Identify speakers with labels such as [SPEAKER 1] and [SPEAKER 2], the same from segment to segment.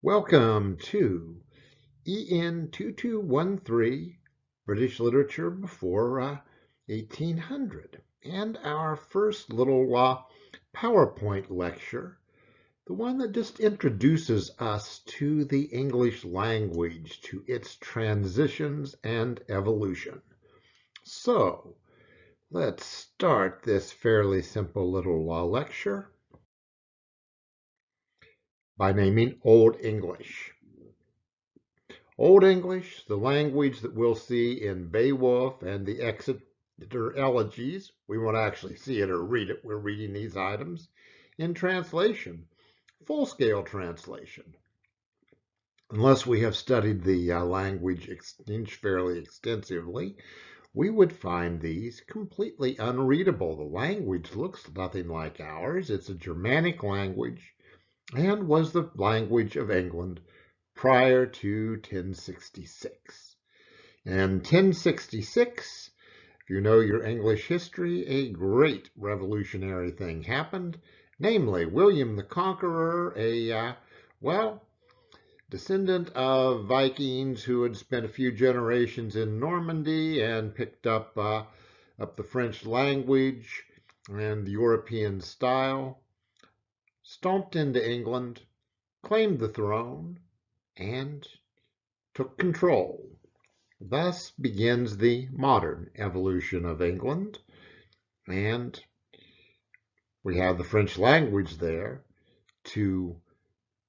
[SPEAKER 1] Welcome to EN 2213, British Literature Before 1800, and our first little PowerPoint lecture, the one that just introduces us to the English language, to its transitions and evolution. So, let's start this fairly simple little lecture by naming Old English. Old English, the language that we'll see in Beowulf and the Exeter Elegies. We won't actually see it or read it. We're reading these items in translation, full-scale translation. Unless we have studied the language fairly extensively, we would find these completely unreadable. The language looks nothing like ours. It's a Germanic language and was the language of England prior to 1066. And 1066, if you know your English history, a great revolutionary thing happened, namely William the Conqueror, descendant of Vikings who had spent a few generations in Normandy and picked up the French language and the European style, stomped into England, claimed the throne, and took control. Thus begins the modern evolution of England, and we have the French language there to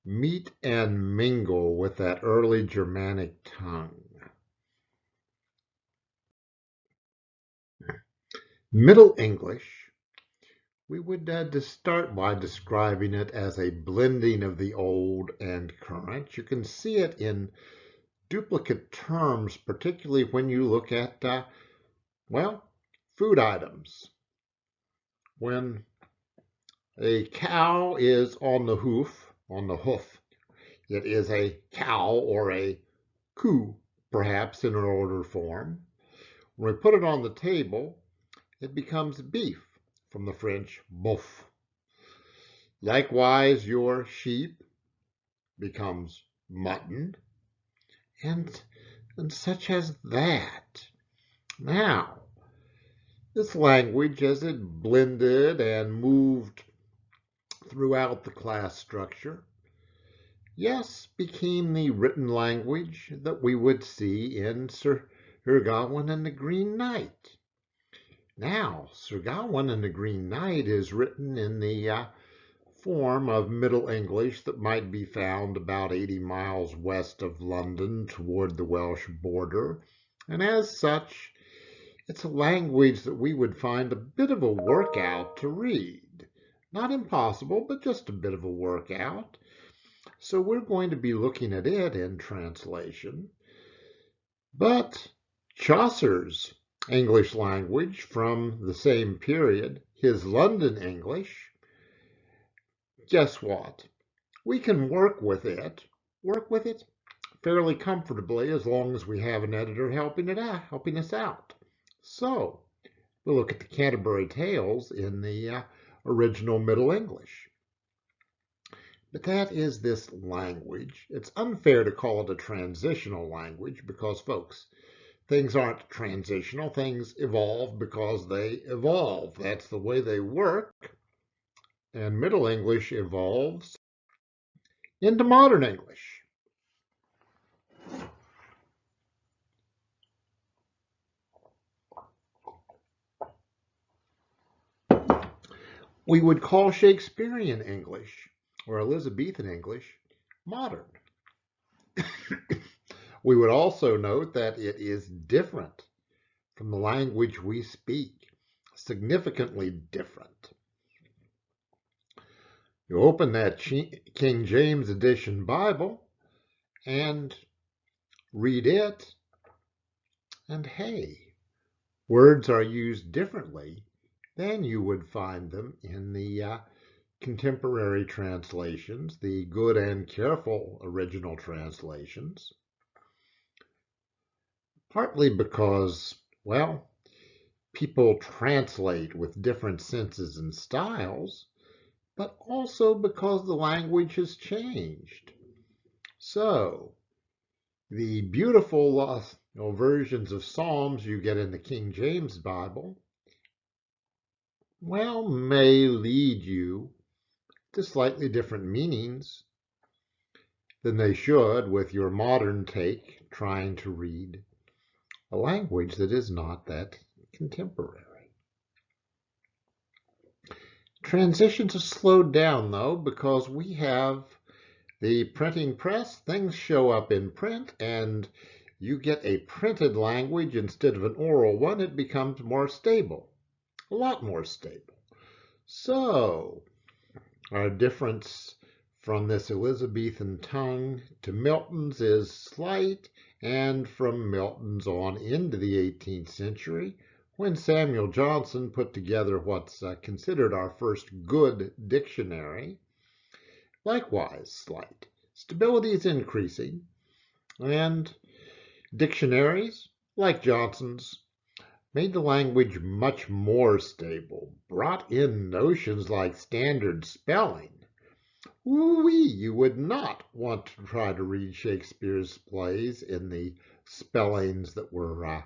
[SPEAKER 1] meet and mingle with that early Germanic tongue. Middle English, we would just start by describing it as a blending of the old and current. You can see it in duplicate terms, particularly when you look at, food items. When a cow is on the hoof, it is a cow or a coo, perhaps in an order form. When we put it on the table, it becomes beef, from the French boeuf. Likewise, your sheep becomes mutton, and such as that. Now, this language, as it blended and moved throughout the class structure, yes, became the written language that we would see in Sir Gawain and the Green Knight. Now, Sir Gawain and the Green Knight is written in the form of Middle English that might be found about 80 miles west of London toward the Welsh border, and as such, it's a language that we would find a bit of a workout to read. Not impossible, but just a bit of a workout. So we're going to be looking at it in translation. But Chaucer's English language from the same period, his London English, guess what? We can work with it fairly comfortably as long as we have an editor helping us out. So we'll look at the Canterbury Tales in the original Middle English. But that is this language. It's unfair to call it a transitional language because, folks, things aren't transitional. Things evolve because they evolve. That's the way they work. And Middle English evolves into Modern English. We would call Shakespearean English or Elizabethan English modern. We would also note that it is different from the language we speak, significantly different. You open that King James Edition Bible and read it, and hey, words are used differently than you would find them in the contemporary translations, the good and careful original translations. Partly because, people translate with different senses and styles, but also because the language has changed. So, the beautiful versions of Psalms you get in the King James Bible, well, may lead you to slightly different meanings than they should with your modern take trying to read a language that is not that contemporary. Transitions have slowed down, though, because we have the printing press. Things show up in print, and you get a printed language instead of an oral one. It becomes more stable, a lot more stable. So, our difference from this Elizabethan tongue to Milton's is slight, and from Milton's on into the 18th century, when Samuel Johnson put together what's considered our first good dictionary, likewise slight. Stability is increasing, and dictionaries, like Johnson's, made the language much more stable, brought in notions like standard spelling. Ooh-wee, you would not want to try to read Shakespeare's plays in the spellings that were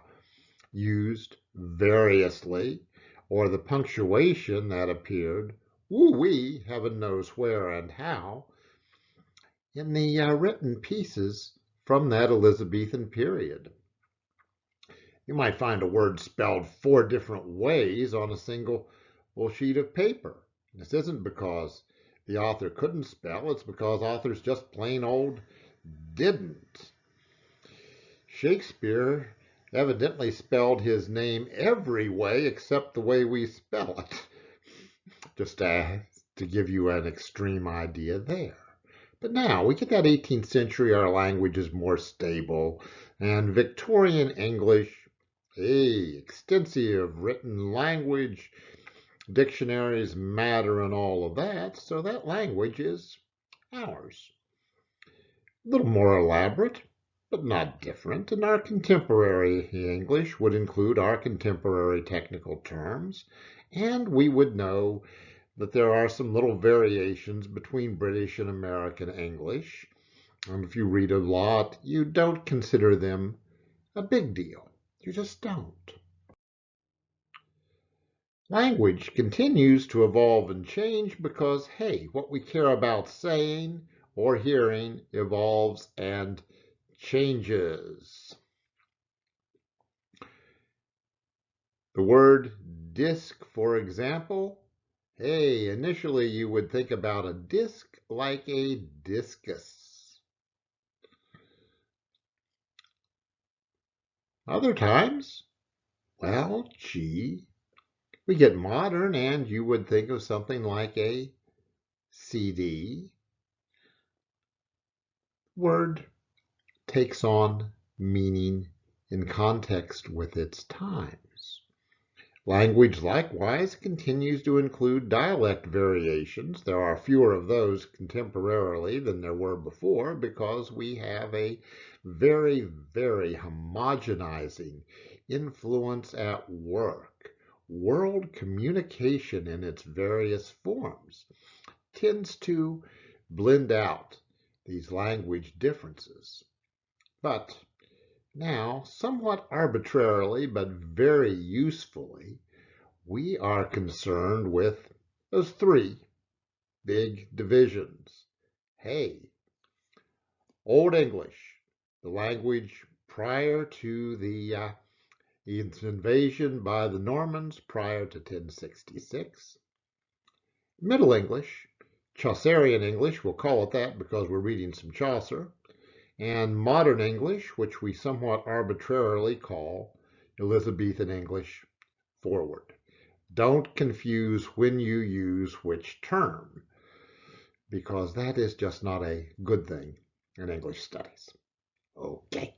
[SPEAKER 1] used variously, or the punctuation that appeared, ooh-wee, heaven knows where and how, in the written pieces from that Elizabethan period. You might find a word spelled 4 different ways on a single sheet of paper. This isn't because the author couldn't spell, it's because authors just plain old didn't. Shakespeare evidently spelled his name every way except the way we spell it, just to give you an extreme idea there. But now we get that 18th century, our language is more stable, and Victorian English, extensive written language, dictionaries matter and all of that, so that language is ours. A little more elaborate, but not different, and our contemporary English would include our contemporary technical terms, and we would know that there are some little variations between British and American English, and if you read a lot, you don't consider them a big deal. You just don't. Language continues to evolve and change because, hey, what we care about saying or hearing evolves and changes. The word disc, for example, hey, initially you would think about a disc like a discus. Other times, well, gee, we get modern and you would think of something like a CD. Word takes on meaning in context with its times. Language likewise continues to include dialect variations. There are fewer of those contemporarily than there were before because we have a very, very homogenizing influence at work. World communication in its various forms tends to blend out these language differences. But now, somewhat arbitrarily but very usefully, we are concerned with those 3 big divisions. Hey, Old English, the language prior to the invasion by the Normans prior to 1066. Middle English, Chaucerian English, we'll call it that because we're reading some Chaucer, and Modern English, which we somewhat arbitrarily call Elizabethan English forward. Don't confuse when you use which term, because that is just not a good thing in English studies. Okay.